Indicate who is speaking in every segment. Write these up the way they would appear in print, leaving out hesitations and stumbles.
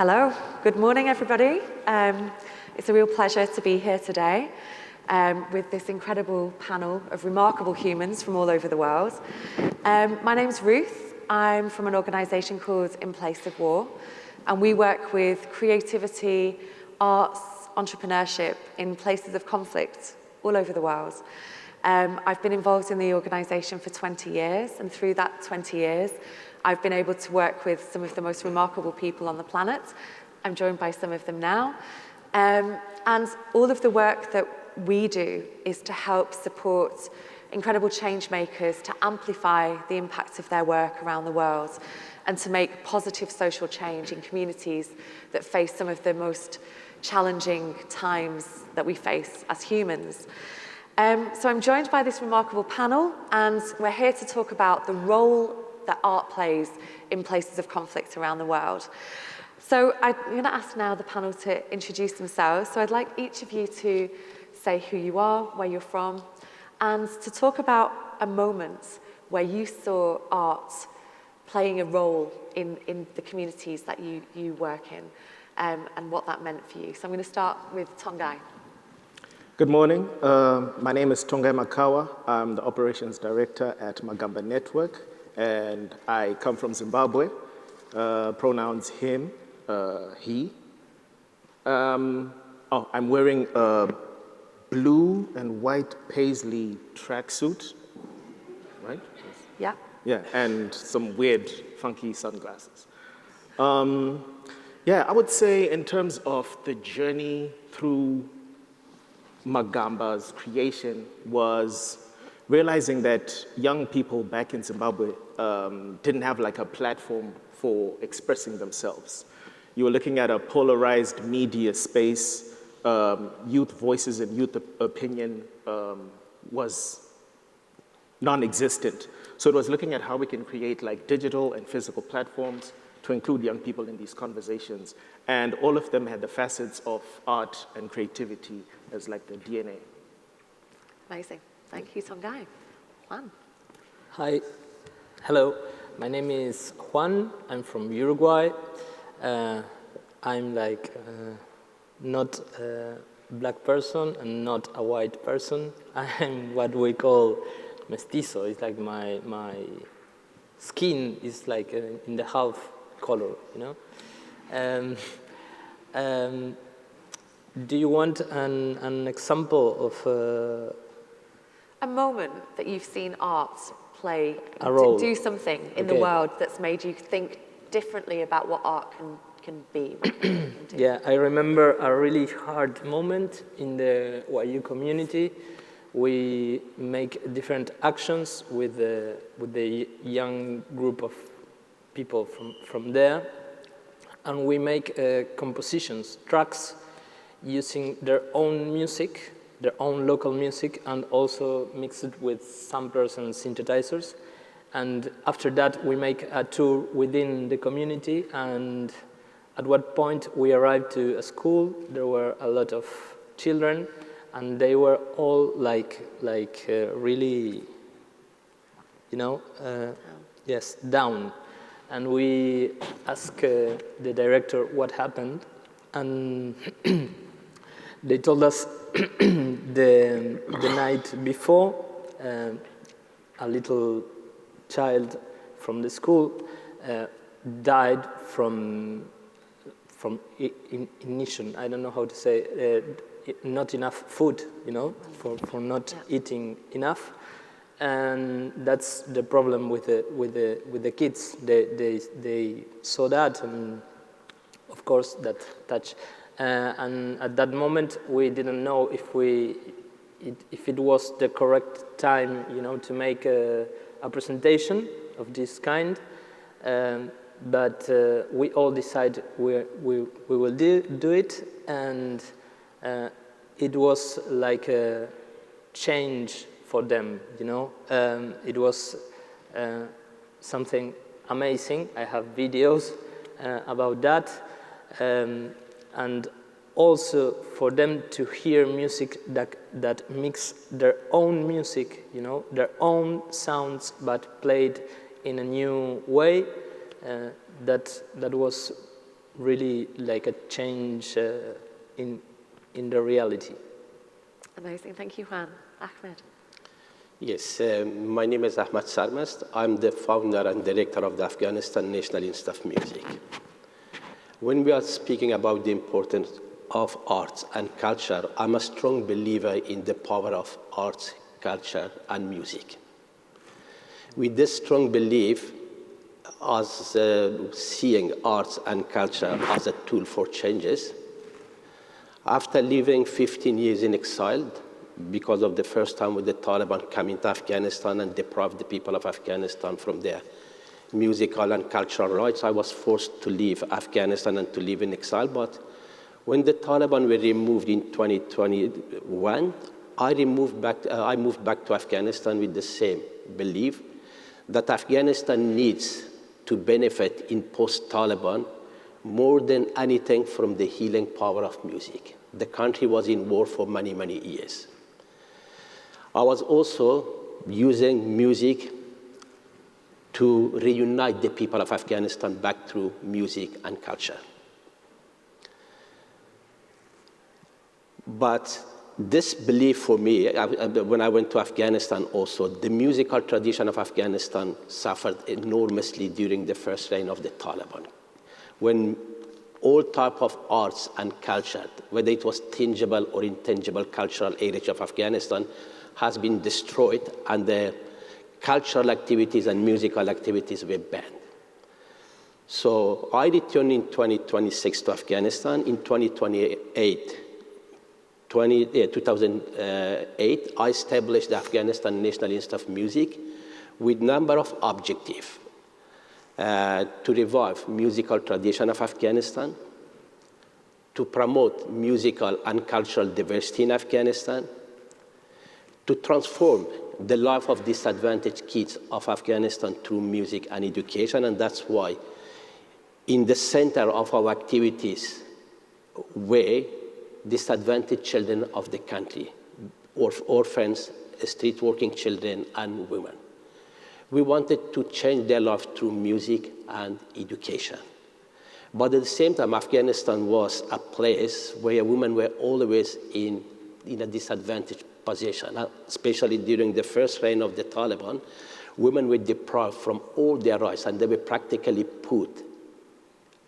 Speaker 1: Hello, good morning everybody. It's a real pleasure to be here today with this incredible panel of remarkable humans from all over the world. My name's Ruth. I'm from an organisation called In Place of War, and we work with creativity, arts, entrepreneurship in places of conflict all over the world. I've been involved in the organisation for 20 years, and through that 20 years, I've been able to work with some of the most remarkable people on the planet. I'm joined by some of them now. And all of the work that we do is to help support incredible change makers to amplify the impact of their work around the world and to make positive social change in communities that face some of the most challenging times that we face as humans. So I'm joined by this remarkable panel, and we're here to talk about the role that art plays in places of conflict around the world. So I'm going to ask now the panel to introduce themselves. So I'd like each of you to say who you are, where you're from, and to talk about a moment where you saw art playing a role in the communities that you work in, and what that meant for you. So I'm going to start with Tongai.
Speaker 2: Good morning. My name is Tongai Makawa. I'm the operations director at Magamba Network, and I come from Zimbabwe. Pronouns him, he. I'm wearing a blue and white paisley tracksuit, right?
Speaker 1: Yeah.
Speaker 2: Yeah, and some weird, funky sunglasses. Yeah, I would say in terms of the journey through Magamba's creation was realizing that young people back in Zimbabwe didn't have like a platform for expressing themselves. You were looking at a polarized media space. Youth voices and youth opinion was non-existent. So it was looking at how we can create like digital and physical platforms to include young people in these conversations. And all of them had the facets of art and creativity as like the DNA.
Speaker 1: Amazing. Thank you, Tongai. Juan.
Speaker 3: Hi. Hello. My name is Juan. I'm from Uruguay. I'm like not a black person and not a white person. I'm what we call mestizo. It's like my skin is like in the half color, you know. Do you want an example of
Speaker 1: a moment that you've seen art play
Speaker 3: a role,
Speaker 1: do something in the world that's made you think differently about what art can be?
Speaker 3: Yeah, I remember a really hard moment in the YU community. We make different actions with the young group of people from there, and we make compositions, tracks, using their own music, their own local music, and also mix it with samplers and synthesizers. And after that, we make a tour within the community, and at what point we arrived to a school, there were a lot of children, and they were all like really, you know, yes, down. And we asked the director what happened, and they told us the night before, a little child from the school died from ignition. I don't know how to say, not enough food, you know, for not eating enough. And that's the problem with the kids. They saw that, and of course that touched. And at that moment, we didn't know if it was the correct time, you know, to make a presentation of this kind. But we all decided we will do it, and it was like a change for them, you know. It was something amazing. I have videos about that. And also for them to hear music that mix their own music, you know, their own sounds, but played in a new way. That was really like a change in the reality.
Speaker 1: Amazing. Thank you, Juan. Ahmed.
Speaker 4: Yes, my name is Ahmad Sarmast. I'm the founder and director of the Afghanistan National Institute of Music. When we are speaking about the importance of arts and culture, I'm a strong believer in the power of arts, culture, and music. With this strong belief, as seeing arts and culture as a tool for changes, after living 15 years in exile, because of the first time with the Taliban coming to Afghanistan and deprived the people of Afghanistan from their musical and cultural rights, I was forced to leave Afghanistan and to live in exile. But when the Taliban were removed in 2021, I moved back to Afghanistan with the same belief that Afghanistan needs to benefit in post-Taliban more than anything from the healing power of music. The country was in war for many, many years. I was also using music to reunite the people of Afghanistan back through music and culture. But this belief for me, when I went to Afghanistan also, the musical tradition of Afghanistan suffered enormously during the first reign of the Taliban. When all type of arts and culture, whether it was tangible or intangible cultural heritage of Afghanistan, has been destroyed, and the cultural activities and musical activities were banned. So I returned in 2026 to Afghanistan. In 2008, I established the Afghanistan National Institute of Music with a number of objectives to revive musical tradition of Afghanistan, to promote musical and cultural diversity in Afghanistan, to transform the life of disadvantaged kids of Afghanistan through music and education. And that's why in the center of our activities were disadvantaged children of the country, orphans, street working children, and women. We wanted to change their life through music and education. But at the same time, Afghanistan was a place where women were always in a disadvantaged position, especially during the first reign of the Taliban. Women were deprived from all their rights, and they were practically put,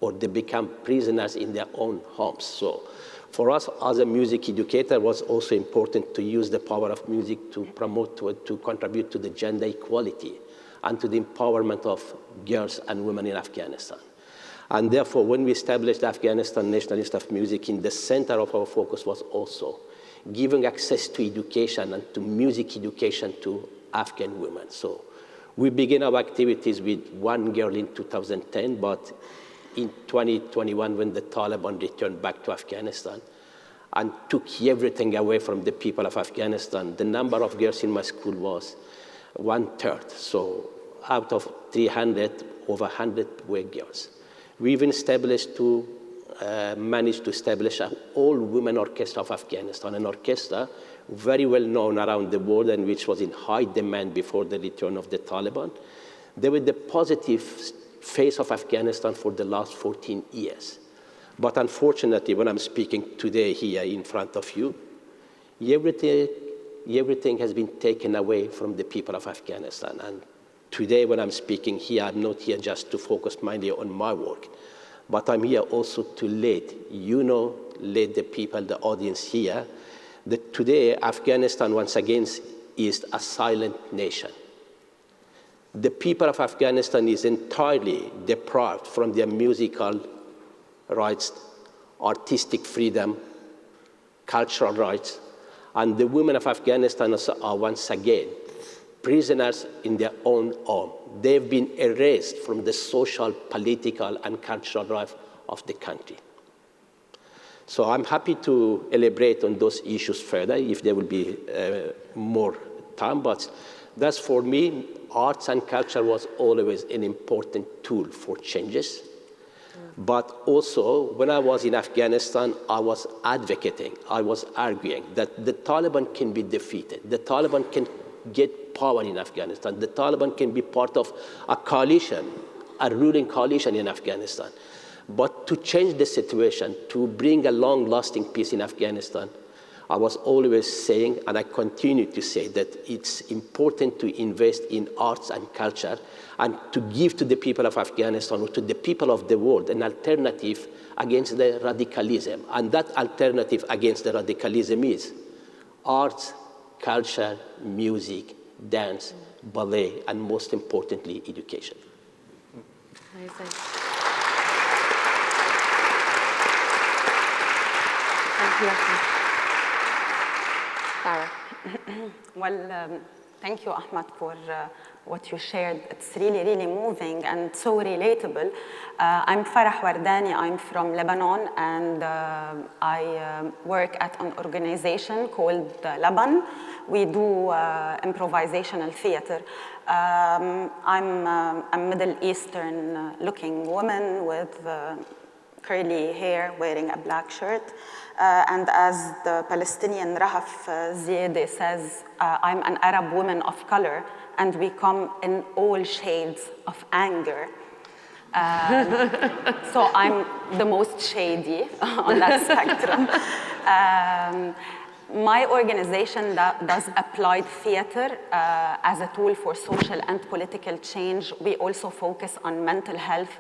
Speaker 4: or they become prisoners in their own homes. So for us as a music educator, it was also important to use the power of music to promote, to contribute to the gender equality and to the empowerment of girls and women in Afghanistan. And therefore, when we established the Afghanistan National Institute of Music, in the center of our focus was also giving access to education and to music education to Afghan women. So we began our activities with one girl in 2010, but in 2021, when the Taliban returned back to Afghanistan and took everything away from the people of Afghanistan, the number of girls in my school was 1/3. So out of 300, over 100 were girls. We even managed to establish an all-women orchestra of Afghanistan, an orchestra very well known around the world and which was in high demand before the return of the Taliban. They were the positive face of Afghanistan for the last 14 years. But unfortunately, when I'm speaking today here in front of you, everything has been taken away from the people of Afghanistan. And today, when I'm speaking here, I'm not here just to focus mainly on my work, but I'm here also to lead the people, the audience here, that today Afghanistan once again is a silent nation. The people of Afghanistan is entirely deprived from their musical rights, artistic freedom, cultural rights, and the women of Afghanistan are once again prisoners in their own home. They've been erased from the social, political, and cultural life of the country. So I'm happy to elaborate on those issues further if there will be more time, but that's for me, arts and culture was always an important tool for changes. But also, when I was in Afghanistan, I was advocating, I was arguing that the Taliban can be defeated. The Taliban can get power in Afghanistan. The Taliban can be part of a coalition, a ruling coalition in Afghanistan. But to change the situation, to bring a long-lasting peace in Afghanistan, I was always saying, and I continue to say, that it's important to invest in arts and culture and to give to the people of Afghanistan or to the people of the world an alternative against the radicalism. And that alternative against the radicalism is arts, culture, music, dance, ballet, and most importantly, education.
Speaker 1: Amazing. Thank you, Ahmad. Farah.
Speaker 5: Well, thank you, Ahmad, for what you shared. It's really, really moving and so relatable. I'm Farah Wardani. I'm from Lebanon, and I work at an organization called Laban. We do improvisational theater. I'm a Middle Eastern looking woman with curly hair, wearing a black shirt. And as the Palestinian Rahaf Ziede says, I'm an Arab woman of color, and we come in all shades of anger. So I'm the most shady on that spectrum. My organization does applied theater as a tool for social and political change. We also focus on mental health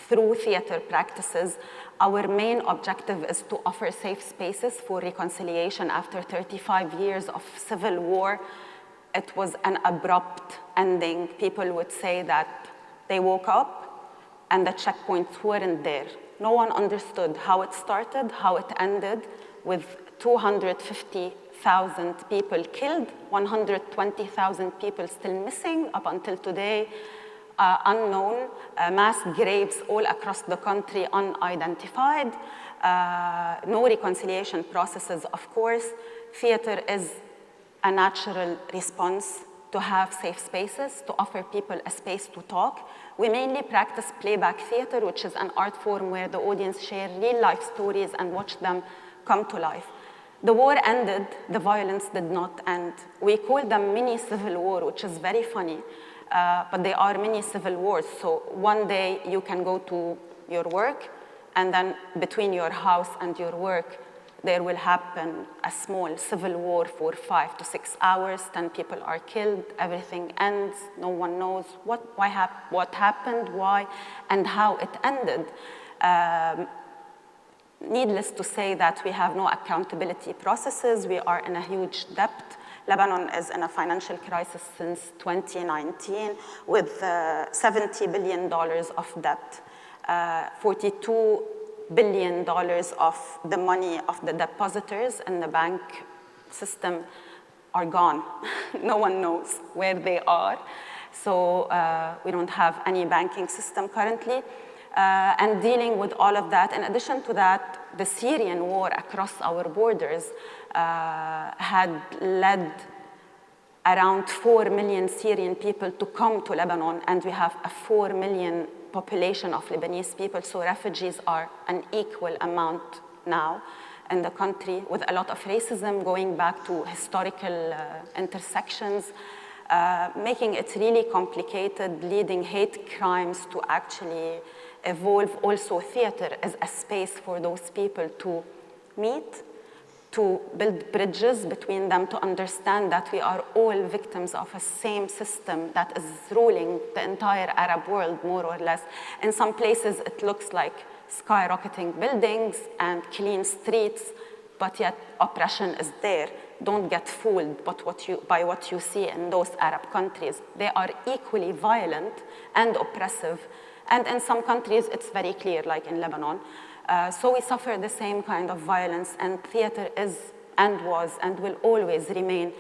Speaker 5: through theater practices. Our main objective is to offer safe spaces for reconciliation after 35 years of civil war. It was an abrupt ending. People would say that they woke up and the checkpoints weren't there. No one understood how it started, how it ended, with 250,000 people killed, 120,000 people still missing up until today. Unknown, mass graves all across the country, unidentified, no reconciliation processes, of course. Theater is a natural response to have safe spaces, to offer people a space to talk. We mainly practice playback theater, which is an art form where the audience share real life stories and watch them come to life. The war ended, the violence did not end. We call them mini civil war, which is very funny. But they are mini civil wars. So one day you can go to your work, and then between your house and your work, there will happen a small civil war for 5 to 6 hours. 10 people are killed, everything ends. No one knows what happened, why, and how it ended. Needless to say that we have no accountability processes. We are in a huge debt. Lebanon is in a financial crisis since 2019 with $70 billion of debt. $42 billion of the money of the depositors in the bank system are gone. No one knows where they are. So we don't have any banking system currently. And dealing with all of that, in addition to that, the Syrian war across our borders had led around 4 million Syrian people to come to Lebanon, and we have a 4 million population of Lebanese people, so refugees are an equal amount now in the country, with a lot of racism going back to historical intersections, making it really complicated, leading hate crimes to actually evolve. Also, theater is a space for those people to meet, to build bridges between them, to understand that we are all victims of a same system that is ruling the entire Arab world, more or less. In some places, it looks like skyrocketing buildings and clean streets, but yet oppression is there. Don't get fooled by what you see in those Arab countries. They are equally violent and oppressive. And in some countries, it's very clear, like in Lebanon. So we suffer the same kind of violence, and theater is and was and will always remain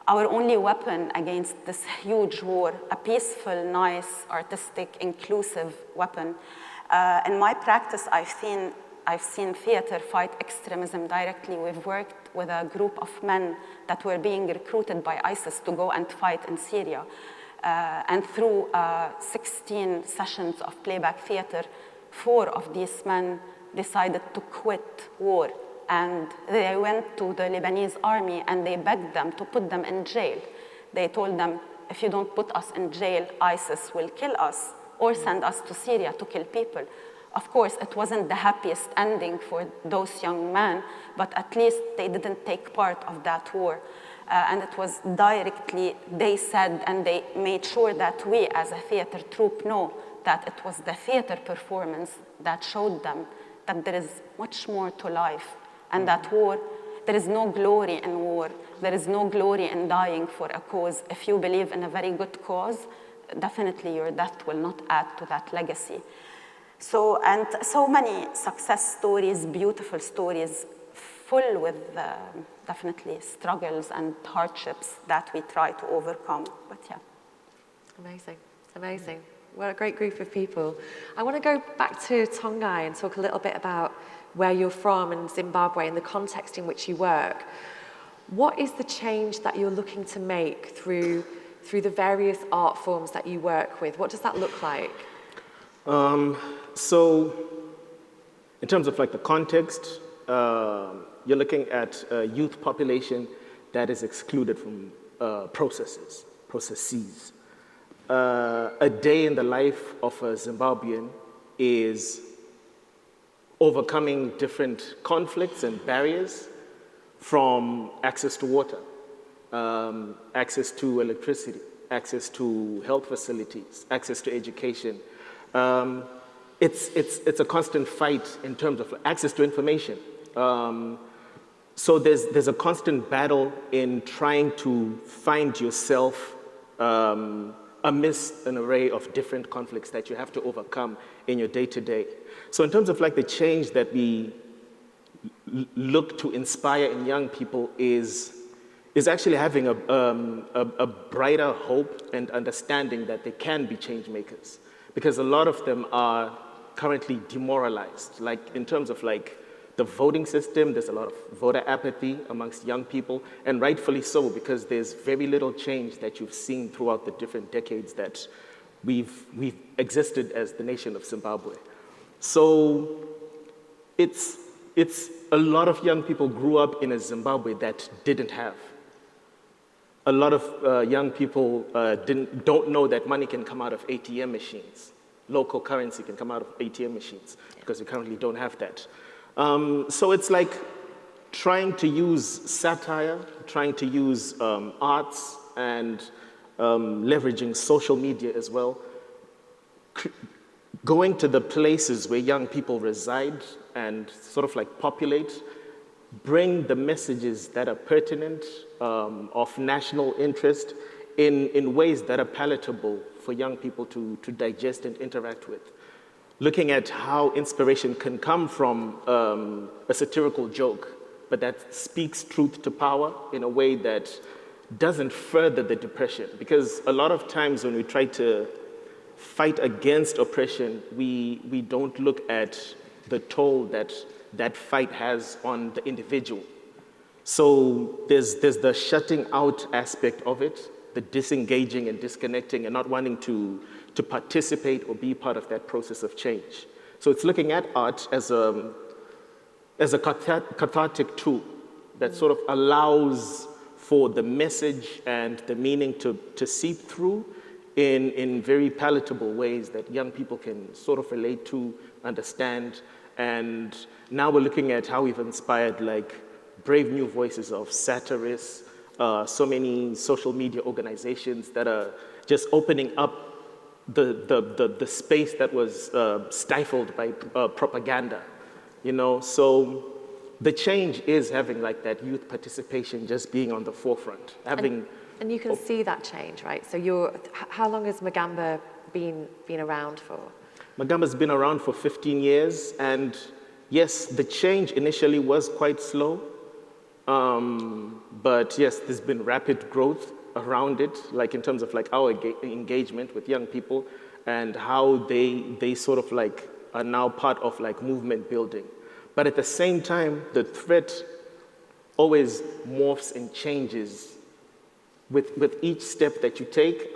Speaker 5: our only weapon against this huge war, a peaceful, nice, artistic, inclusive weapon. In my practice, I've seen theater fight extremism directly. We've worked with a group of men that were being recruited by ISIS to go and fight in Syria. And through 16 sessions of playback theater, 4 of these men decided to quit war. And they went to the Lebanese army and they begged them to put them in jail. They told them, if you don't put us in jail, ISIS will kill us or send us to Syria to kill people. Of course, it wasn't the happiest ending for those young men, but at least they didn't take part of that war. And it was directly, they said, and they made sure that we as a theater troupe know that it was the theater performance that showed them that there is much more to life, and that war, there is no glory in war. There is no glory in dying for a cause. If you believe in a very good cause, definitely your death will not add to that legacy. So, and so many success stories, beautiful stories, full with definitely struggles and hardships that we try to overcome, but yeah.
Speaker 1: Amazing, amazing. What a great group of people. I want to go back to Tongai and talk a little bit about where you're from in Zimbabwe and the context in which you work. What is the change that you're looking to make through the various art forms that you work with? What does that look like?
Speaker 2: So, in terms of like the context, you're looking at a youth population that is excluded from processes. A day in the life of a Zimbabwean is overcoming different conflicts and barriers, from access to water, access to electricity, access to health facilities, access to education. It's a constant fight in terms of access to information. So there's a constant battle in trying to find yourself amidst an array of different conflicts that you have to overcome in your day-to-day. So in terms of like the change that we look to inspire in young people is actually having a brighter hope and understanding that they can be change makers, because a lot of them are currently demoralized. Like in terms of like the voting system, there's a lot of voter apathy amongst young people, and rightfully so, because there's very little change that you've seen throughout the different decades that we've existed as the nation of Zimbabwe. So it's a lot of young people grew up in a Zimbabwe that didn't have. A lot of young people don't know that money can come out of ATM machines. Local currency can come out of ATM machines, because we currently don't have that. So it's like trying to use satire, trying to use arts, and leveraging social media as well. Going to the places where young people reside and sort of like populate, bring the messages that are pertinent, of national interest, in ways that are palatable for young people to digest and interact with. Looking at how inspiration can come from a satirical joke, but that speaks truth to power in a way that doesn't further the depression. Because a lot of times when we try to fight against oppression, we don't look at the toll that fight has on the individual. So there's the shutting out aspect of it, the disengaging and disconnecting and not wanting to participate or be part of that process of change. So it's looking at art as a cathartic tool that sort of allows for the message and the meaning to seep through in very palatable ways that young people can sort of relate to, understand. And now we're looking at how we've inspired like brave new voices of satirists, so many social media organizations that are just opening up the space that was stifled by propaganda, you know. So the change is having like that youth participation just being on the forefront, having.
Speaker 1: And you can see that change, right? So how long has Magamba been around for?
Speaker 2: Magamba's been around for 15 years, and yes, the change initially was quite slow, but yes, there's been rapid growth around it, like in terms of like our engagement with young people and how they sort of like are now part of like movement building. But at the same time, the threat always morphs and changes with each step that you take.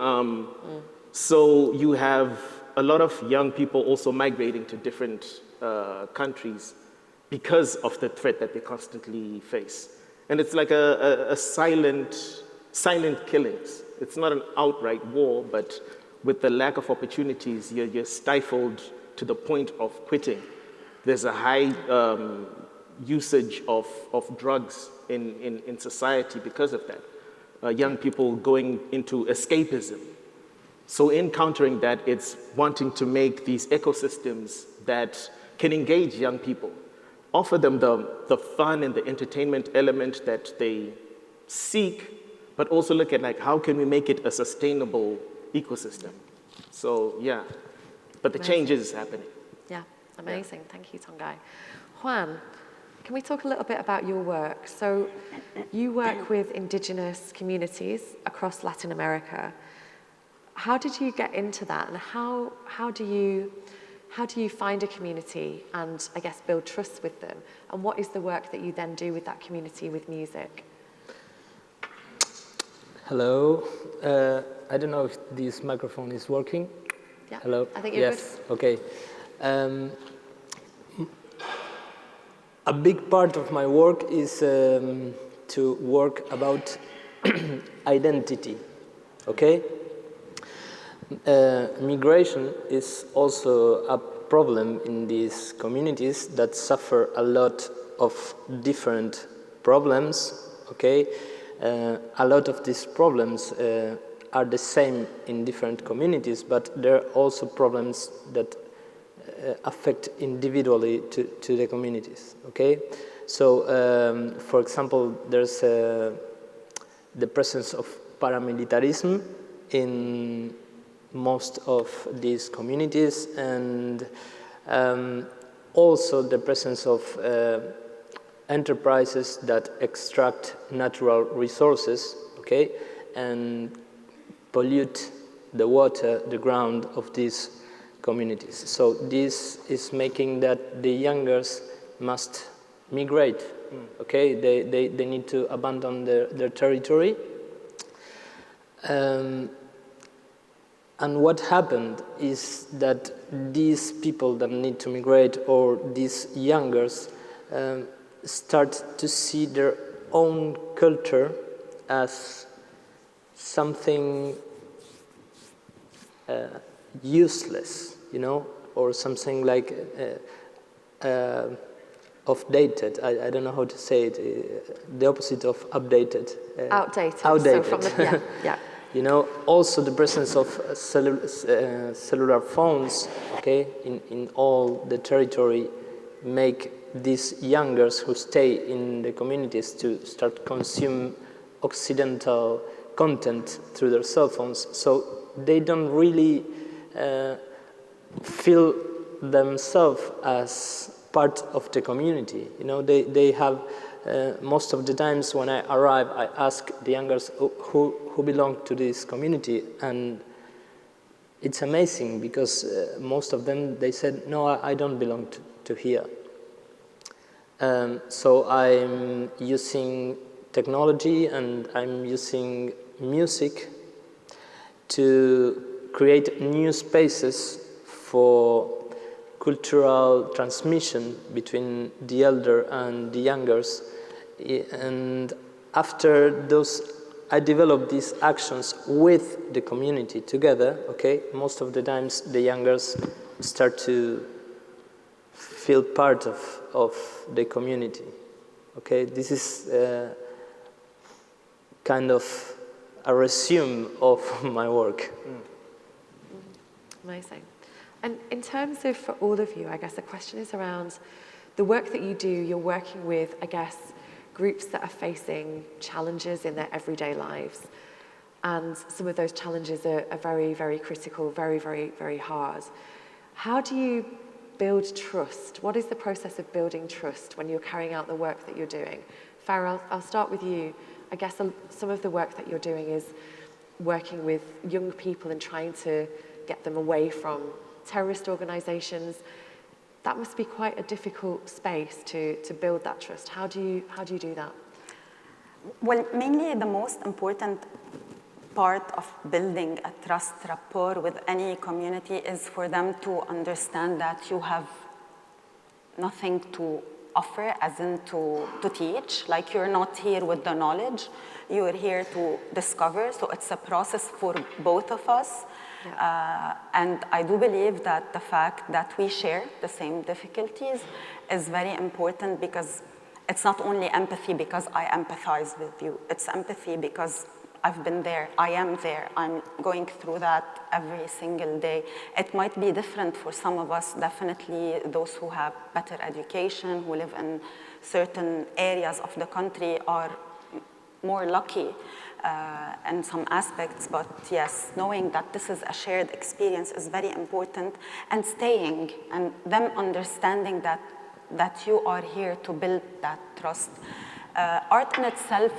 Speaker 2: So you have a lot of young people also migrating to different countries because of the threat that they constantly face. And it's like a silent killings. It's not an outright war, but with the lack of opportunities, you're stifled to the point of quitting. There's a high usage of drugs in society because of that. Young people going into escapism. So in countering that, it's wanting to make these ecosystems that can engage young people, offer them the fun and the entertainment element that they seek, but also look at like, how can we make it a sustainable ecosystem? So yeah, but the change is happening.
Speaker 1: Yeah, amazing. Thank you, Tongai. Juan, can we talk a little bit about your work? So you work with indigenous communities across Latin America. How did you get into that, and how do you find a community and, I guess, build trust with them? And what is the work that you then do with that community with music?
Speaker 3: Hello. I don't know if this microphone is working.
Speaker 1: Yeah.
Speaker 3: Hello.
Speaker 1: I think you're
Speaker 3: yes. Good. Okay. A big part of my work is to work about identity. Okay. Migration is also a problem in these communities that suffer a lot of different problems, okay? A lot of these problems are the same in different communities, but there are also problems that affect individually to the communities, okay? So, for example, there's the presence of paramilitarism in most of these communities, and also the presence of enterprises that extract natural resources, okay, and pollute the water, the ground of these communities. So this is making that the youngers must migrate, okay, they need to abandon their territory. And what happened is that these people that need to migrate, or these youngers, start to see their own culture as something useless, you know, or something like outdated. I don't know how to say it. The opposite of updated.
Speaker 1: Outdated.
Speaker 3: Outdated.
Speaker 1: So from the, yeah.
Speaker 3: You know, also the presence of cellular phones, okay, in all the territory, make these youngers who stay in the communities to start consume Occidental content through their cell phones. So they don't really feel themselves as part of the community. You know, they have. Most of the times when I arrive, I ask the youngers who belong to this community, and it's amazing because most of them, they said, no, I don't belong to here. So I'm using technology and I'm using music to create new spaces for cultural transmission between the elder and the youngers. And after those, I develop these actions with the community together, okay? Most of the times the youngers start to feel part of the community, okay? This is kind of a resume of my work.
Speaker 1: Amazing. And in terms of, for all of you, I guess the question is around the work that you do. You're working with, I guess, groups that are facing challenges in their everyday lives. And some of those challenges are very, very critical, very, very, very hard. How do you build trust? What is the process of building trust when you're carrying out the work that you're doing? Farah, I'll start with you. I guess some of the work that you're doing is working with young people and trying to get them away from terrorist organizations. That must be quite a difficult space to build that trust. How do you do that?
Speaker 5: Well, mainly the most important part of building a trust rapport with any community is for them to understand that you have nothing to offer, as in to teach. Like, you're not here with the knowledge, you're here to discover. So it's a process for both of us. And I do believe that the fact that we share the same difficulties is very important, because it's not only empathy because I empathize with you. It's empathy because I've been there, I am there, I'm going through that every single day. It might be different for some of us, definitely those who have better education, who live in certain areas of the country are more lucky in some aspects, but yes, knowing that this is a shared experience is very important, and staying, and them understanding that you are here to build that trust. Art in itself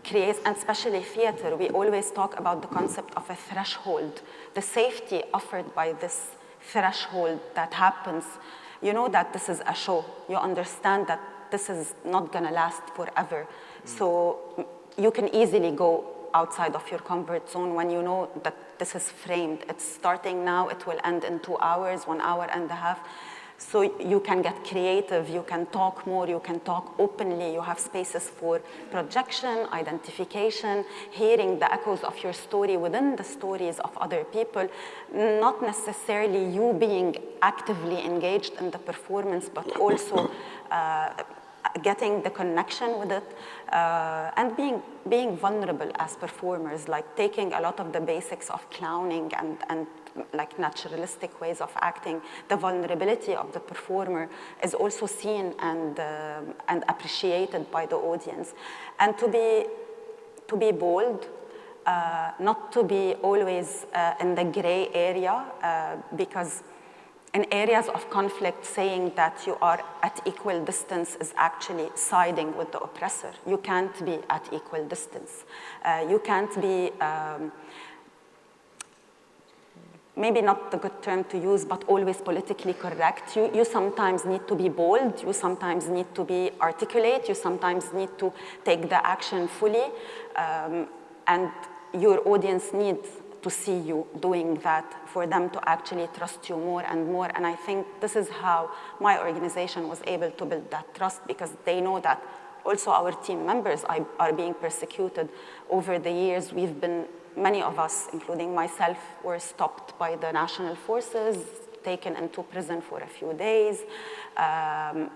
Speaker 5: creates, and especially theater, we always talk about the concept of a threshold, the safety offered by this threshold that happens. You know that this is a show. You understand that this is not gonna last forever. So you can easily go outside of your comfort zone when you know that this is framed. It's starting now, it will end in 2 hours, 1 hour and a half. So you can get creative, you can talk more, you can talk openly, you have spaces for projection, identification, hearing the echoes of your story within the stories of other people, not necessarily you being actively engaged in the performance, but also getting the connection with it, and being vulnerable as performers, like taking a lot of the basics of clowning and like naturalistic ways of acting. The vulnerability of the performer is also seen and appreciated by the audience. And to be bold, not to be always in the gray area, because in areas of conflict, saying that you are at equal distance is actually siding with the oppressor. You can't be at equal distance. You can't be, maybe not the good term to use, but always politically correct. You sometimes need to be bold. You sometimes need to be articulate. You sometimes need to take the action fully. And your audience needs to see you doing that for them to actually trust you more and more. And I think this is how my organization was able to build that trust, because they know that also our team members are being persecuted. Over the years, many of us, including myself, were stopped by the national forces, taken into prison for a few days. Yeah,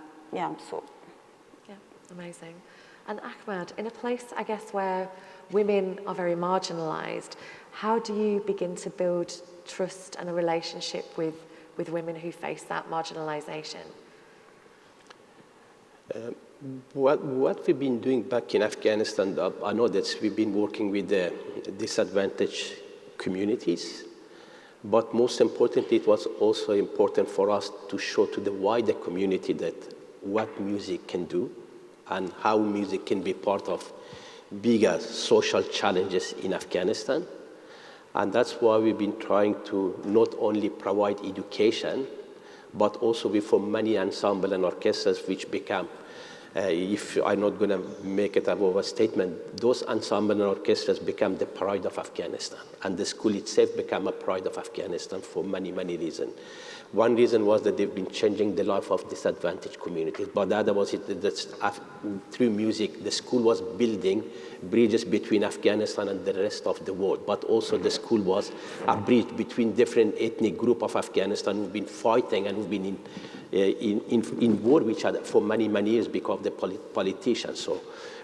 Speaker 1: amazing. And Ahmad, in a place, I guess, where women are very marginalized, how do you begin to build trust and a relationship with women who face that marginalization?
Speaker 4: What we've been doing back in Afghanistan, I know that we've been working with the disadvantaged communities, but most importantly, it was also important for us to show to the wider community that what music can do and how music can be part of bigger social challenges in Afghanistan. And that's why we've been trying to not only provide education, but also we form many ensemble and orchestras which become, if I'm not going to make it above a statement, those ensemble and orchestras become the pride of Afghanistan. And the school itself became a pride of Afghanistan for many, many reasons. One reason was that they've been changing the life of disadvantaged communities, but the other was that through music, the school was building bridges between Afghanistan and the rest of the world, but also the school was a bridge between different ethnic groups of Afghanistan who've been fighting and who've been in war with each other for many, many years because of the politicians. So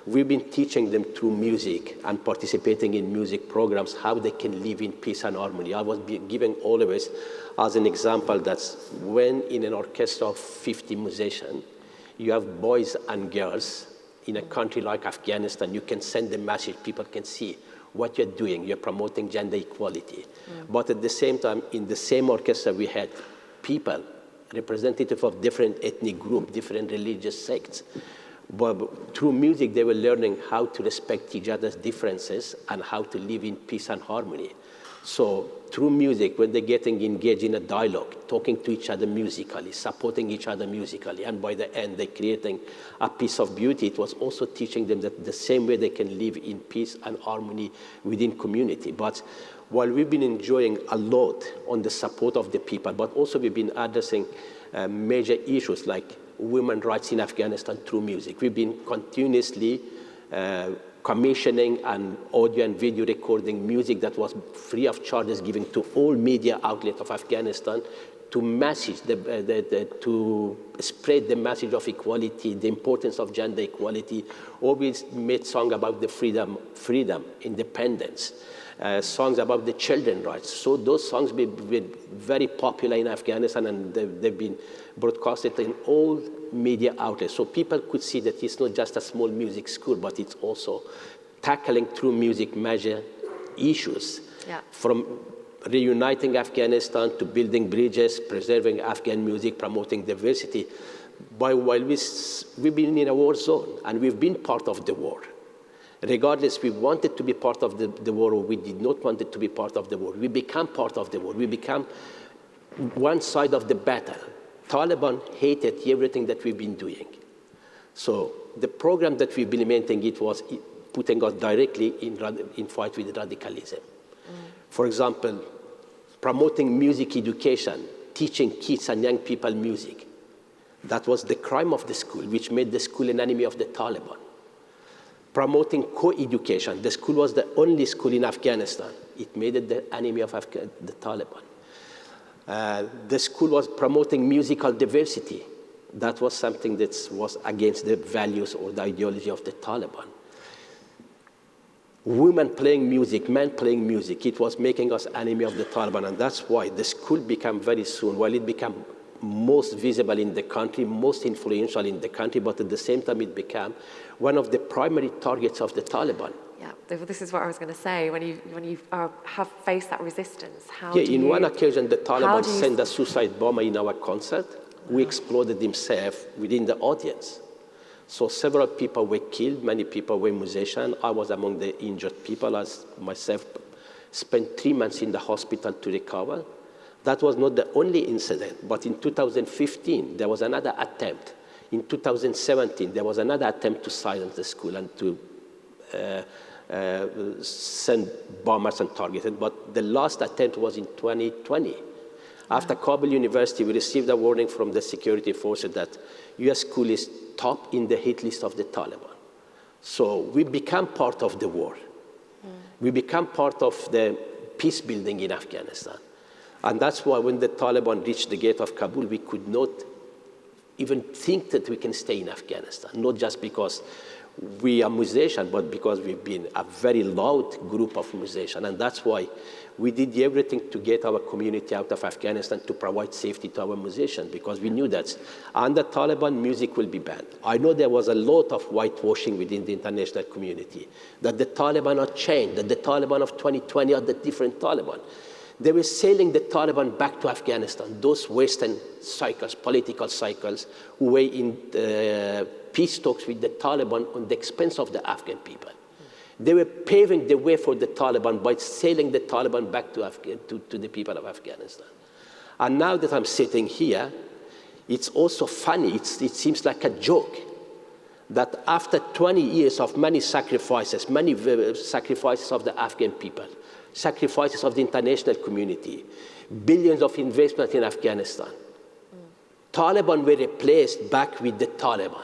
Speaker 4: we've been teaching them through music and participating in music programs how they can live in peace and harmony. I was giving always as an example that when in an orchestra of 50 musicians, you have boys and girls in a country like Afghanistan, you can send the message, people can see what you're doing, you're promoting gender equality. But at the same time, in the same orchestra, we had people, representative of different ethnic groups, different religious sects. But through music, they were learning how to respect each other's differences and how to live in peace and harmony. So through music, when they're getting engaged in a dialogue, talking to each other musically, supporting each other musically, and by the end, they're creating a piece of beauty, it was also teaching them that the same way they can live in peace and harmony within community. But while we've been enjoying a lot on the support of the people, but also we've been addressing major issues like women's rights in Afghanistan through music. We've been continuously commissioning and audio and video recording music that was free of charges given to all media outlets of Afghanistan to to spread the message of equality, the importance of gender equality. Always made songs about the freedom, independence, songs about the children's rights. So those songs have been very popular in Afghanistan, and they've been broadcasted in all media outlets. So people could see that it's not just a small music school, but it's also tackling through music major issues.
Speaker 1: Yeah.
Speaker 4: From reuniting Afghanistan to building bridges, preserving Afghan music, promoting diversity. While we've been in a war zone, and we've been part of the war. Regardless, we wanted to be part of the war, or we did not want it to be part of the war. We become part of the war. We become one side of the battle. Taliban hated everything that we've been doing. So the program that we've been implementing, it was putting us directly in fight with radicalism. For example, promoting music education, teaching kids and young people music. That was the crime of the school, which made the school an enemy of the Taliban. Promoting co-education. The school was the only school in Afghanistan. It made it the enemy of the Taliban. The school was promoting musical diversity. That was something that was against the values or the ideology of the Taliban. Women playing music, men playing music, it was making us enemy of the Taliban, and that's why the school became very soon, while it became most visible in the country, most influential in the country, but at the same time it became one of the primary targets of the Taliban.
Speaker 1: Yeah, this is what I was going to say. When you have faced that resistance,
Speaker 4: in one occasion the Taliban sent a suicide bomber in our concert. We exploded himself within the audience. So several people were killed, many people were musicians. I was among the injured people. I myself spent 3 months in the hospital to recover. That was not the only incident, but in 2015, there was another attempt. In 2017, there was another attempt to silence the school and to send bombers and target it. But the last attempt was in 2020. After Kabul University, we received a warning from the security forces that US school is top in the hit list of the Taliban. So we become part of the war. We become part of the peace building in Afghanistan. And that's why when the Taliban reached the gate of Kabul, we could not even think that we can stay in Afghanistan, not just because we are musicians, but because we've been a very loud group of musicians. And that's why we did everything to get our community out of Afghanistan to provide safety to our musicians, because we knew that under Taliban, music will be banned. I know there was a lot of whitewashing within the international community, that the Taliban are changed, that the Taliban of 2020 are the different Taliban. They were sailing the Taliban back to Afghanistan, those Western cycles, political cycles, who were in peace talks with the Taliban on the expense of the Afghan people. They were paving the way for the Taliban by sailing the Taliban back to the people of Afghanistan. And now that I'm sitting here, it's also funny, it seems like a joke, that after 20 years of many sacrifices of the Afghan people, sacrifices of the international community, billions of investment in Afghanistan, Taliban were replaced back with the Taliban.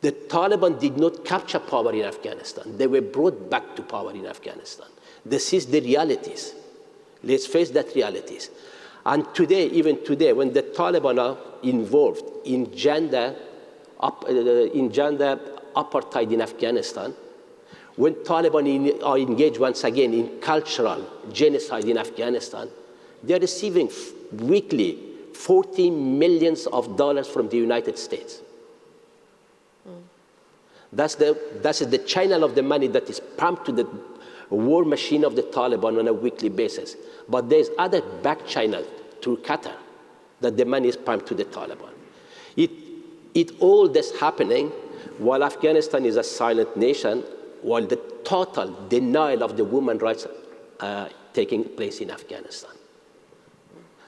Speaker 4: The Taliban did not capture power in Afghanistan. They were brought back to power in Afghanistan. This is the realities. Let's face that realities. And today, even today, when the Taliban are involved in gender apartheid in Afghanistan, when Taliban are engaged once again in cultural genocide in Afghanistan, they're receiving weekly $40 million from the United States. That's the channel of the money that is pumped to the war machine of the Taliban on a weekly basis. But there's other back channel through Qatar that the money is pumped to the Taliban. It all this happening while Afghanistan is a silent nation, while the total denial of the women's rights taking place in Afghanistan.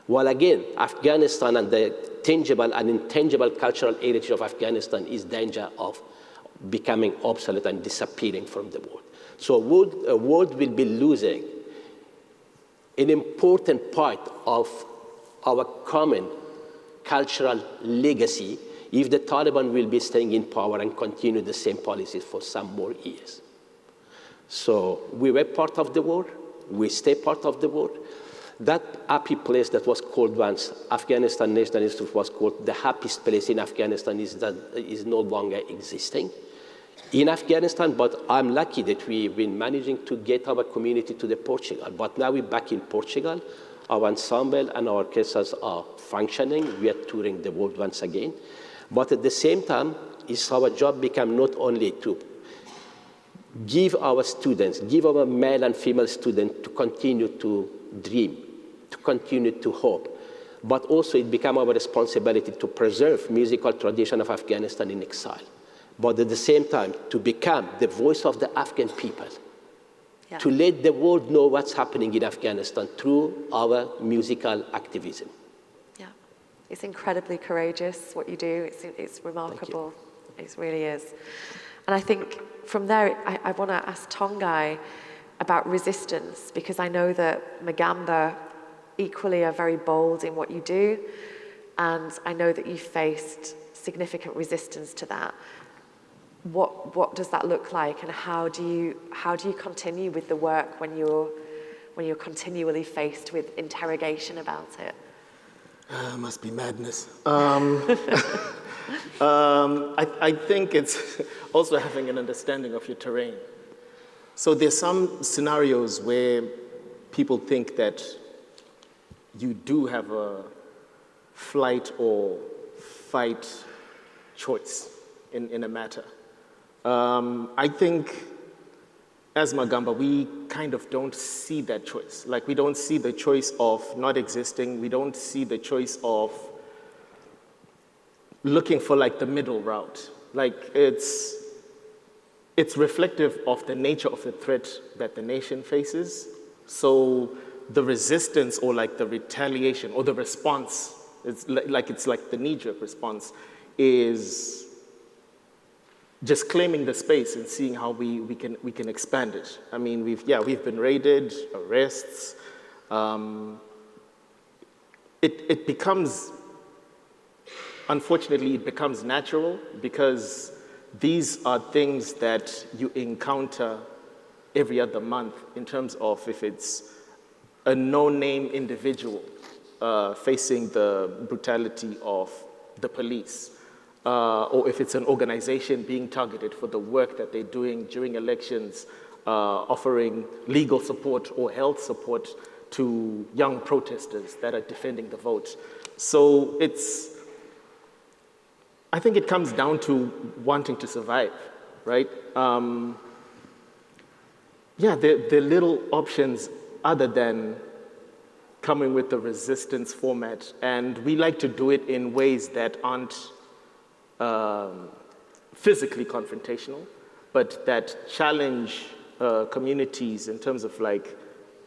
Speaker 4: While again, Afghanistan and the tangible and intangible cultural heritage of Afghanistan is danger of becoming obsolete and disappearing from the world. So a world will be losing an important part of our common cultural legacy if the Taliban will be staying in power and continue the same policies for some more years. So we were part of the war. We stay part of the war. That happy place that was called once Afghanistan National Institute was called the happiest place in Afghanistan is no longer existing in Afghanistan, but I'm lucky that we've been managing to get our community to the Portugal. But now we're back in Portugal. Our ensemble and our orchestras are functioning. We are touring the world once again. But at the same time, it's our job become not only to give our students, give our male and female students to continue to dream, to continue to hope, but also it became our responsibility to preserve musical tradition of Afghanistan in exile, but at the same time to become the voice of the Afghan people, to let the world know what's happening in Afghanistan through our musical activism.
Speaker 1: Yeah, it's incredibly courageous what you do. It's remarkable. It really is. And I think from there, I want to ask Tongai about resistance, because I know that Magamba equally are very bold in what you do, and I know that you faced significant resistance to that. What does that look like, and how do you continue with the work when you're continually faced with interrogation about it?
Speaker 2: Must be madness. I think it's also having an understanding of your terrain. So there's some scenarios where people think that you do have a flight or fight choice in a matter. I think as Magamba, we kind of don't see that choice. Like, we don't see the choice of not existing. We don't see the choice of looking for like the middle route. Like, it's reflective of the nature of the threat that the nation faces. So the resistance or like the retaliation or the response, it's like the knee-jerk response is just claiming the space and seeing how we can expand it. I mean, we've been raided, arrests. It becomes, unfortunately, it becomes natural, because these are things that you encounter every other month in terms of if it's a no-name individual facing the brutality of the police, or if it's an organization being targeted for the work that they're doing during elections, offering legal support or health support to young protesters that are defending the vote. So I think it comes down to wanting to survive, right? There are little options other than coming with the resistance format, and we like to do it in ways that aren't physically confrontational, but that challenge communities in terms of like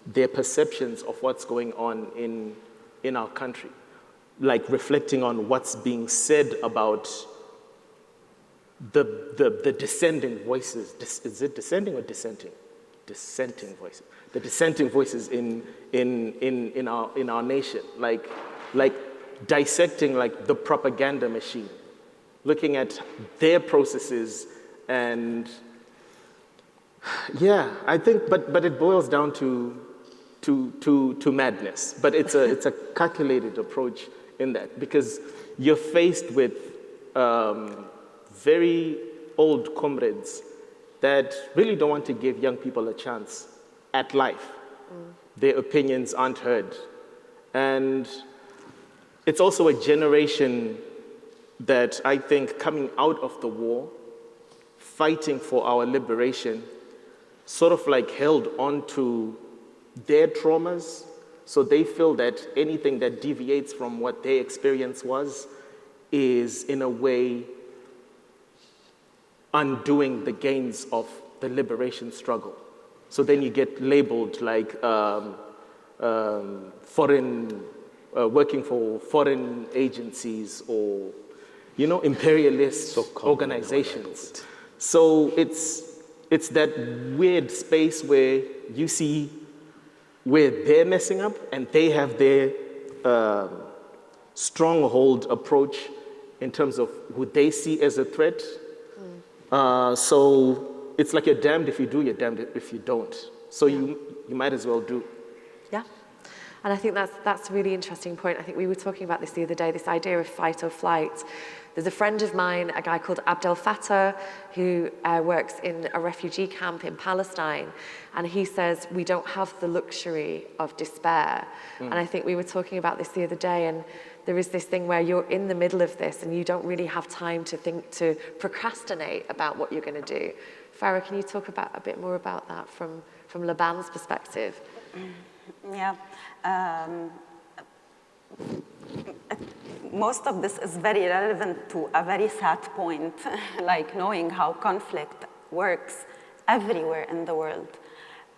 Speaker 2: their perceptions of what's going on in our country, like reflecting on what's being said about the dissenting voices. Is it descending or dissenting? Dissenting voices. The dissenting voices in our nation, like dissecting like the propaganda machine, looking at their processes, and I think, but it boils down to madness. But it's a calculated approach in that, because you're faced with very old comrades that really don't want to give young people a chance at life. Their opinions aren't heard. And it's also a generation that I think coming out of the war, fighting for our liberation, sort of like held on to their traumas. So they feel that anything that deviates from what their experience was is in a way undoing the gains of the liberation struggle. So then you get labeled like working for foreign agencies or, imperialist organizations. So it's that weird space where you see where they're messing up and they have their stronghold approach, in terms of who they see as a threat. So it's like you're damned if you do, you're damned if you don't. So you might as well do.
Speaker 1: Yeah. And I think that's a really interesting point. I think we were talking about this the other day, this idea of fight or flight. There's a friend of mine, a guy called Abdel Fattah, who works in a refugee camp in Palestine. And he says, we don't have the luxury of despair. And I think we were talking about this the other day, and there is this thing where you're in the middle of this and you don't really have time to think, to procrastinate about what you're going to do. Farah, can you talk about a bit more about that from Laban's perspective?
Speaker 5: Yeah. Most of this is very relevant to a very sad point, like knowing how conflict works everywhere in the world.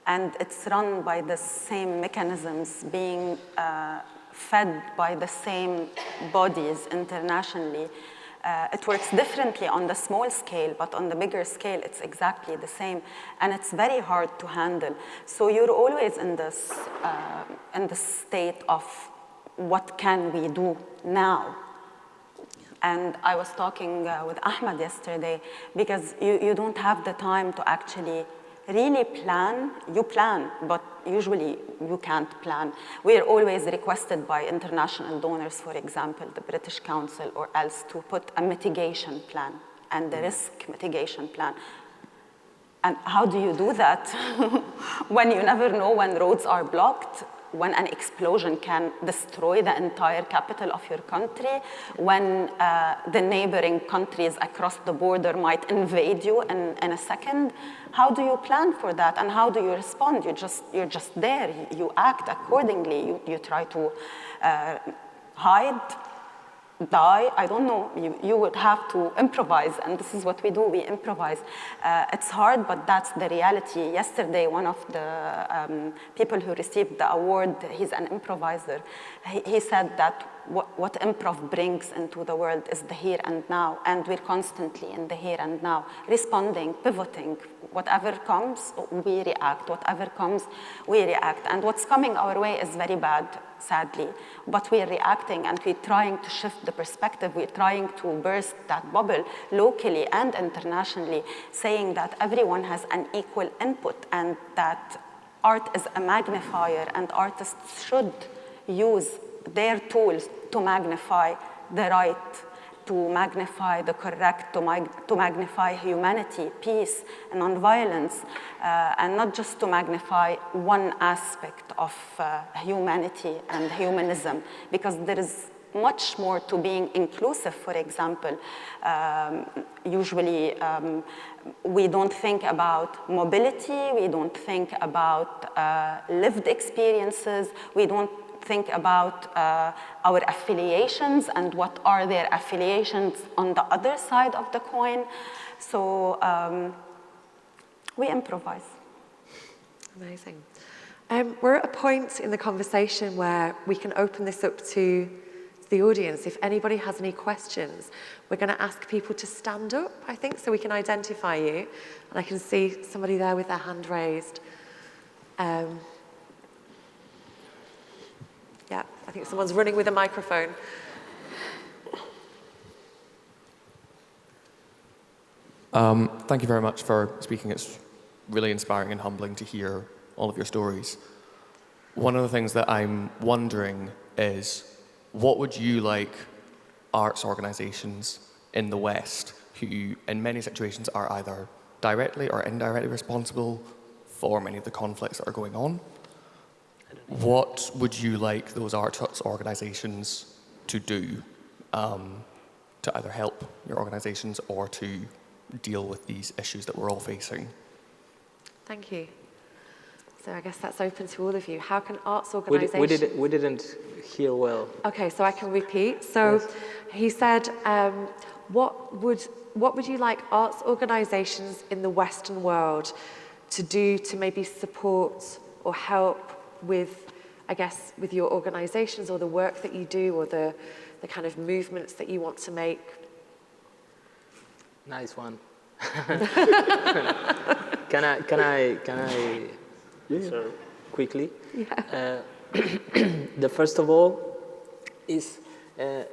Speaker 5: And it's run by the same mechanisms, being fed by the same bodies internationally. It works differently on the small scale, but on the bigger scale, it's exactly the same. And it's very hard to handle. So you're always in this state of, what can we do now? And I was talking with Ahmad yesterday, because you don't have the time to actually really plan. You plan, but usually you can't plan. We're always requested by international donors, for example, the British Council or else, to put a mitigation plan and the risk mitigation plan. And how do you do that when you never know when roads are blocked, when an explosion can destroy the entire capital of your country, when the neighboring countries across the border might invade you in a second? How do you plan for that, and how do you respond? You're just there. You act accordingly. You try to hide, die, I don't know. You would have to improvise, and this is what we do, we improvise. It's hard, but that's the reality. Yesterday, one of the people who received the award, he's an improviser, he said that what improv brings into the world is the here and now, and we're constantly in the here and now, responding, pivoting. Whatever comes, we react. Whatever comes, we react. And what's coming our way is very bad, sadly, but we're reacting, and we're trying to shift the perspective. We're trying to burst that bubble locally and internationally, saying that everyone has an equal input, and that art is a magnifier, and artists should use their tools to magnify the right, to magnify the correct, to magnify humanity, peace, and nonviolence, and not just to magnify one aspect of humanity and humanism, because there is much more to being inclusive. For example, usually we don't think about mobility, we don't think about lived experiences, we don't think about our affiliations and what are their affiliations on the other side of the coin. So we improvise.
Speaker 1: Amazing. We're at a point in the conversation where we can open this up to the audience. If anybody has any questions, we're going to ask people to stand up, I think, so we can identify you. And I can see somebody there with their hand raised. Yeah, I think someone's running with a microphone.
Speaker 6: Thank you very much for speaking. It's really inspiring and humbling to hear all of your stories. One of the things that I'm wondering is, what would you like arts organizations in the West, who in many situations are either directly or indirectly responsible for many of the conflicts that are going on, what would you like those arts organizations to do to either help your organizations or to deal with these issues that we're all facing?
Speaker 1: Thank you. So I guess that's open to all of you. How can arts organizations...
Speaker 3: We didn't hear well.
Speaker 1: Okay, so I can repeat. So yes. He said, what would you like arts organizations in the Western world to do to maybe support or help with, I guess, with your organizations or the work that you do or the kind of movements that you want to make?
Speaker 3: Nice one. Can I answer quickly?
Speaker 1: Yeah.
Speaker 3: The first of all is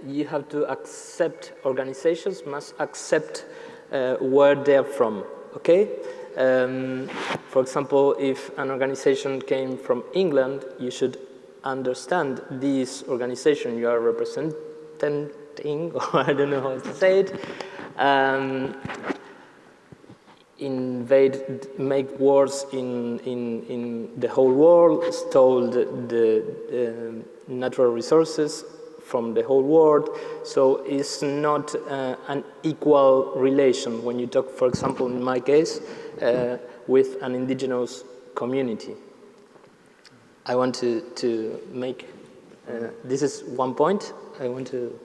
Speaker 3: you have to accept, organizations must accept where they're from, okay? For example, if an organization came from England, you should understand this organization you are representing, or I don't know how to say it, make wars in the whole world, stole the natural resources from the whole world. So it's not an equal relation when you talk, for example, in my case, with an indigenous community. I want to make, this is one point I want to.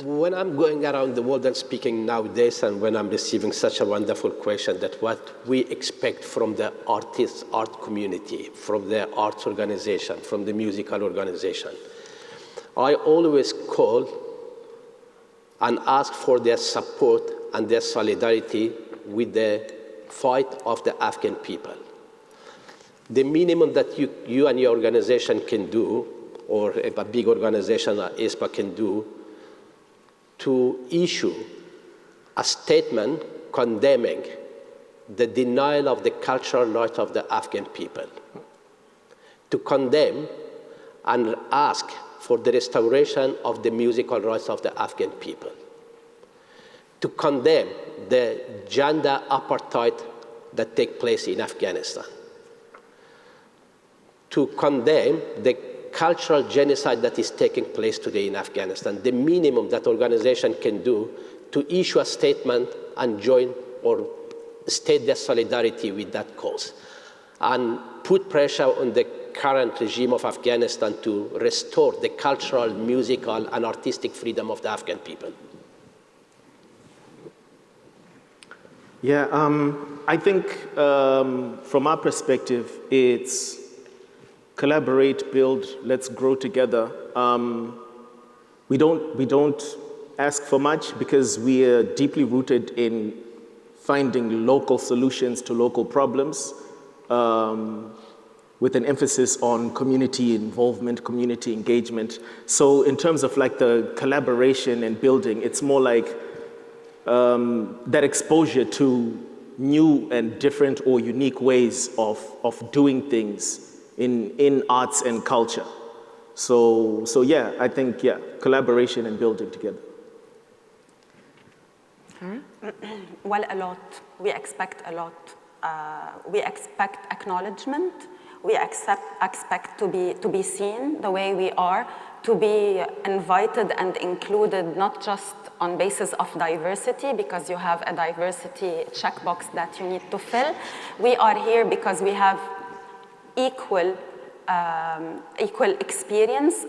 Speaker 4: When I'm going around the world and speaking nowadays, and when I'm receiving such a wonderful question that what we expect from the artists, art community, from the arts organization, from the musical organization, I always call and ask for their support and their solidarity with the fight of the Afghan people. The minimum that you and your organization can do, or a big organization like ISPA can do, to issue a statement condemning the denial of the cultural rights of the Afghan people, to condemn and ask for the restoration of the musical rights of the Afghan people, to condemn the gender apartheid that takes place in Afghanistan, to condemn the cultural genocide that is taking place today in Afghanistan. The minimum that organization can do to issue a statement and join or state their solidarity with that cause and put pressure on the current regime of Afghanistan to restore the cultural, musical, and artistic freedom of the Afghan people.
Speaker 2: Yeah, I think from our perspective, it's collaborate, build, let's grow together. We don't ask for much because we are deeply rooted in finding local solutions to local problems, with an emphasis on community involvement, community engagement. So in terms of like the collaboration and building, it's more like that exposure to new and different or unique ways of doing things in arts and culture. So yeah, I think, yeah, collaboration and building together.
Speaker 5: Well, a lot. We expect a lot. We expect acknowledgement. We expect to be seen the way we are, to be invited and included, not just on basis of diversity, because you have a diversity checkbox that you need to fill. We are here because we have equal experience,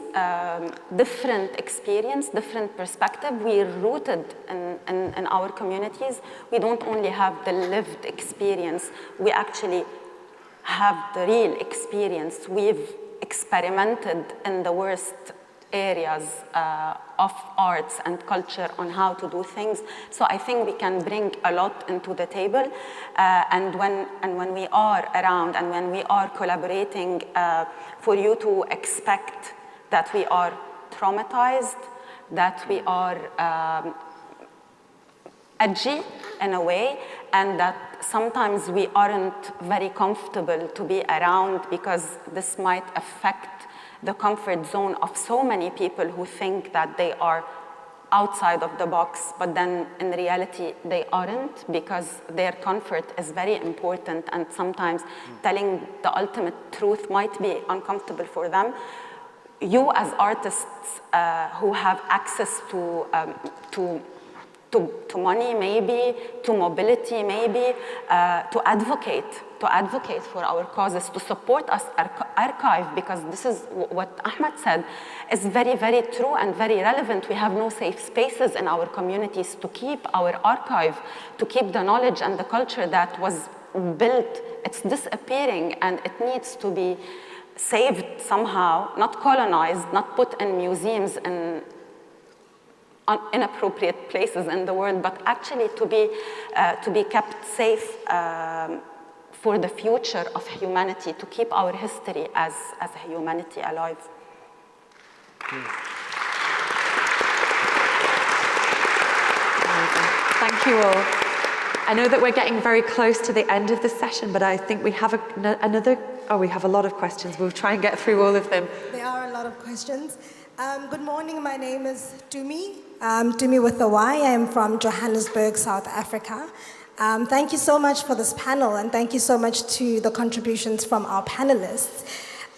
Speaker 5: different perspective. We're rooted in our communities. We don't only have the lived experience, we actually have the real experience. We've experimented in the worst areas of arts and culture on how to do things. So I think we can bring a lot into the table. And when we are around and when we are collaborating, for you to expect that we are traumatized, that we are edgy in a way, and that sometimes we aren't very comfortable to be around because this might affect the comfort zone of so many people who think that they are outside of the box, but then in reality they aren't, because their comfort is very important, and sometimes telling the ultimate truth might be uncomfortable for them. You as artists who have access to money, maybe, to mobility, maybe, to advocate for our causes, to support us, archive, because this is what Ahmad said is very, very true and very relevant. We have no safe spaces in our communities to keep our archive, to keep the knowledge and the culture that was built. It's disappearing, and it needs to be saved somehow, not colonized, not put in museums in inappropriate places in the world, but actually to be kept safe for the future of humanity, to keep our history as a humanity alive.
Speaker 1: Thank you all. I know that we're getting very close to the end of the session, but I think we have we have a lot of questions. We'll try and get through all of them.
Speaker 7: There are a lot of questions. Good morning, my name is Tumi. Tumi with a Y. I am from Johannesburg, South Africa. Thank you so much for this panel, and thank you so much to the contributions from our panelists.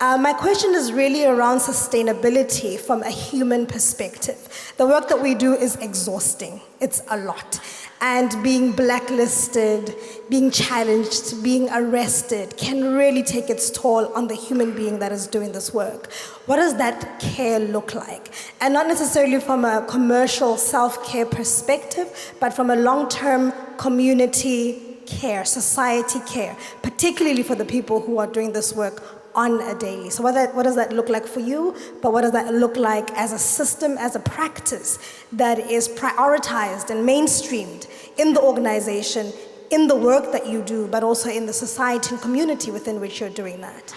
Speaker 7: My question is really around sustainability from a human perspective. The work that we do is exhausting. It's a lot. And being blacklisted, being challenged, being arrested can really take its toll on the human being that is doing this work. What does that care look like? And not necessarily from a commercial self-care perspective, but from a long-term community care, society care, particularly for the people who are doing this work on a daily. So what does that look like for you? But what does that look like as a system, as a practice that is prioritized and mainstreamed in the organization, in the work that you do, but also in the society and community within which you're doing that?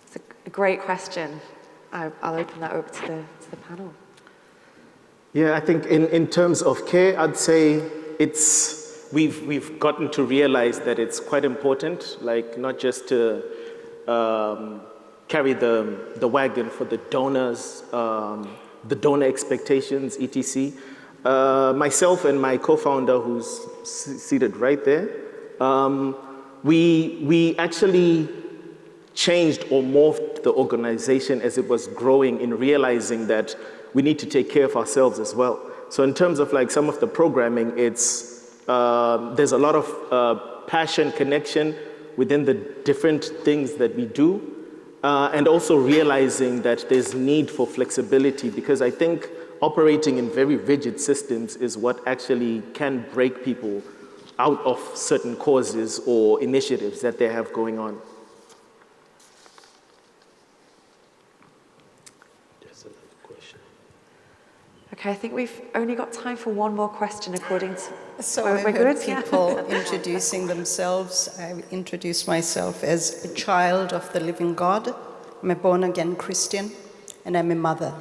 Speaker 1: It's a great question. I'll open that up to the panel.
Speaker 2: Yeah, I think in terms of care, I'd say we've gotten to realize that it's quite important, like not just to carry the wagon for the donors, the donor expectations, etc. Myself and my co-founder, who's seated right there, we actually changed or morphed the organization as it was growing in realizing that we need to take care of ourselves as well. So in terms of like some of the programming, there's a lot of passion, connection within the different things that we do, and also realizing that there's need for flexibility, because I think operating in very rigid systems is what actually can break people out of certain causes or initiatives that they have going on.
Speaker 4: There's another question.
Speaker 1: Okay, I think we've only got time for one more question according to...
Speaker 8: So
Speaker 1: we're
Speaker 8: I heard
Speaker 1: good?
Speaker 8: people introducing themselves. I introduced myself as a child of the living God. I'm a born-again Christian, and I'm a mother.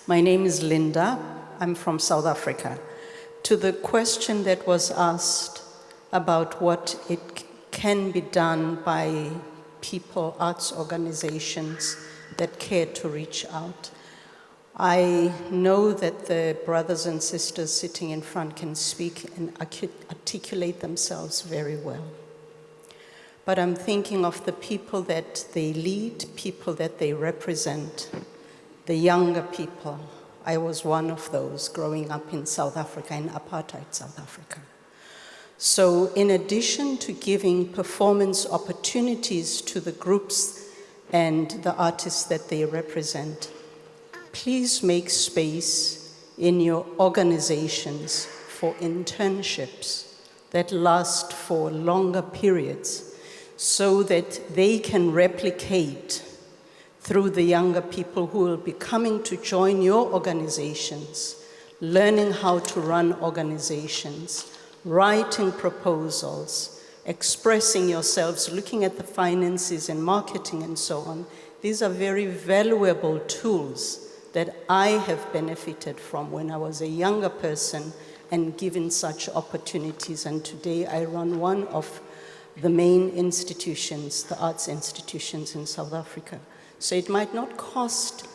Speaker 8: My name is Linda. I'm from South Africa. To the question that was asked about what it can be done by people, arts organizations that care to reach out, I know that the brothers and sisters sitting in front can speak and articulate themselves very well. But I'm thinking of the people that they lead, people that they represent, the younger people. I was one of those growing up in South Africa, in apartheid South Africa. So in addition to giving performance opportunities to the groups and the artists that they represent, please make space in your organizations for internships that last for longer periods so that they can replicate through the younger people who will be coming to join your organizations, learning how to run organizations, writing proposals, expressing yourselves, looking at the finances and marketing and so on. These are very valuable tools that I have benefited from when I was a younger person and given such opportunities. And today I run one of the main institutions, the arts institutions in South Africa. So it might not cost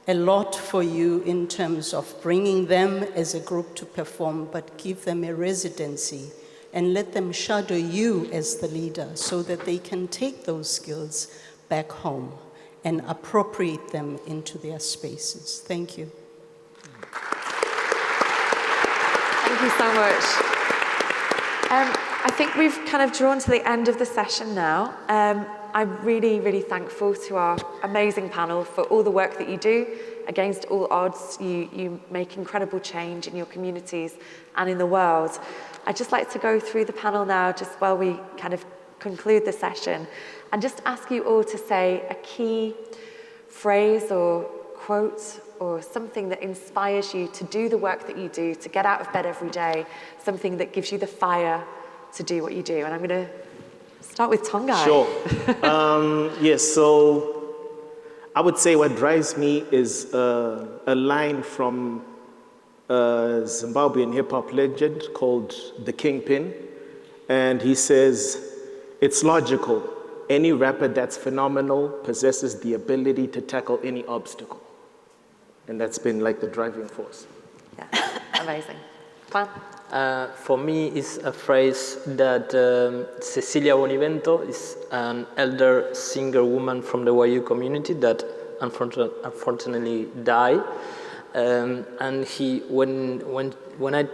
Speaker 8: a lot for you in terms of bringing them as a group to perform, but give them a residency and let them shadow you as the leader so that they can take those skills back home and appropriate them into their spaces. Thank you.
Speaker 1: Thank you so much. I think we've kind of drawn to the end of the session now. I'm really, really thankful to our amazing panel for all the work that you do. Against all odds, you make incredible change in your communities and in the world. I'd just like to go through the panel now, just while we kind of conclude the session, and just ask you all to say a key phrase or quote or something that inspires you to do the work that you do, to get out of bed every day, something that gives you the fire to do what you do. And I'm going to start with Tongai.
Speaker 2: Sure. Yes, so I would say what drives me is a line from a Zimbabwean hip-hop legend called The Kingpin. And he says, it's logical. Any rapper that's phenomenal possesses the ability to tackle any obstacle. And that's been like the driving force.
Speaker 1: Yeah, amazing. Juan?
Speaker 3: For me, it's a phrase that Cecilia Bonivento is an elder singer woman from the YU community that unfortunately died. And when I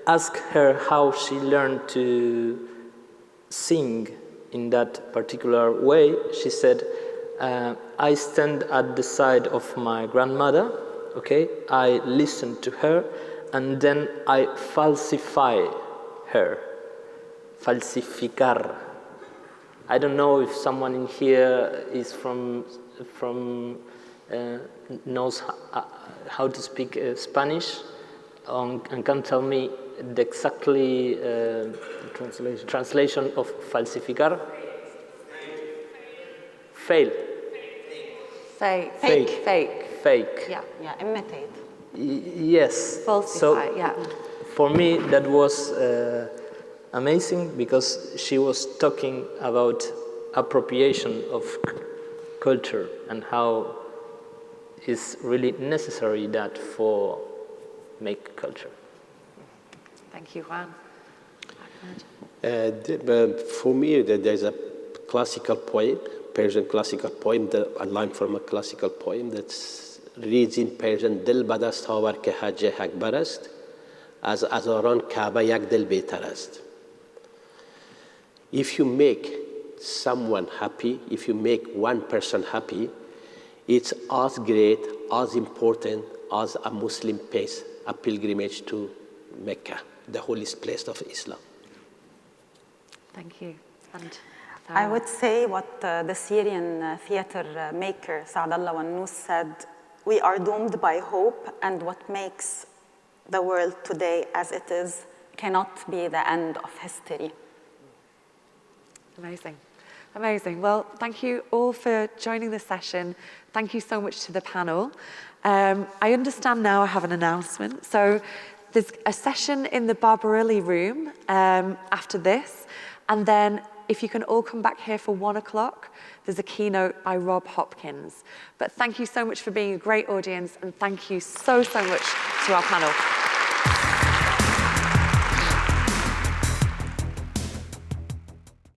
Speaker 3: asked her how she learned to sing in that particular way, she said, I stand at the side of my grandmother, okay? I listen to her, and then I falsify her. Falsificar. I don't know if someone in here is knows how to speak Spanish and can tell me the exactly translation of falsificar. Fail. Fake.
Speaker 5: Yeah, imitate.
Speaker 3: Yes.
Speaker 1: Falsify,
Speaker 3: so
Speaker 1: yeah.
Speaker 3: For me, that was amazing because she was talking about appropriation of culture and how it's really necessary that for make culture.
Speaker 1: Thank you, Juan.
Speaker 4: For me, there's a classical poem, Persian classical poem, a line from a classical poem that reads in Persian, Dil badast havar ke hajj akbar ast, az azaran Kaaba yak dil betar ast. If you make someone happy, if you make one person happy, it's as great, as important as a Muslim pays a pilgrimage to Mecca, the holiest place of Islam.
Speaker 1: Thank you. And
Speaker 5: I would say what the Syrian theater maker Saadallah Wannous said, we are doomed by hope, and what makes the world today as it is cannot be the end of history.
Speaker 1: Amazing. Amazing. Well, thank you all for joining the session. Thank you so much to the panel. I understand now I have an announcement. So there's a session in the Barbarelli room after this. And then if you can all come back here for 1 o'clock, there's a keynote by Rob Hopkins. But thank you so much for being a great audience. And thank you so much to our panel.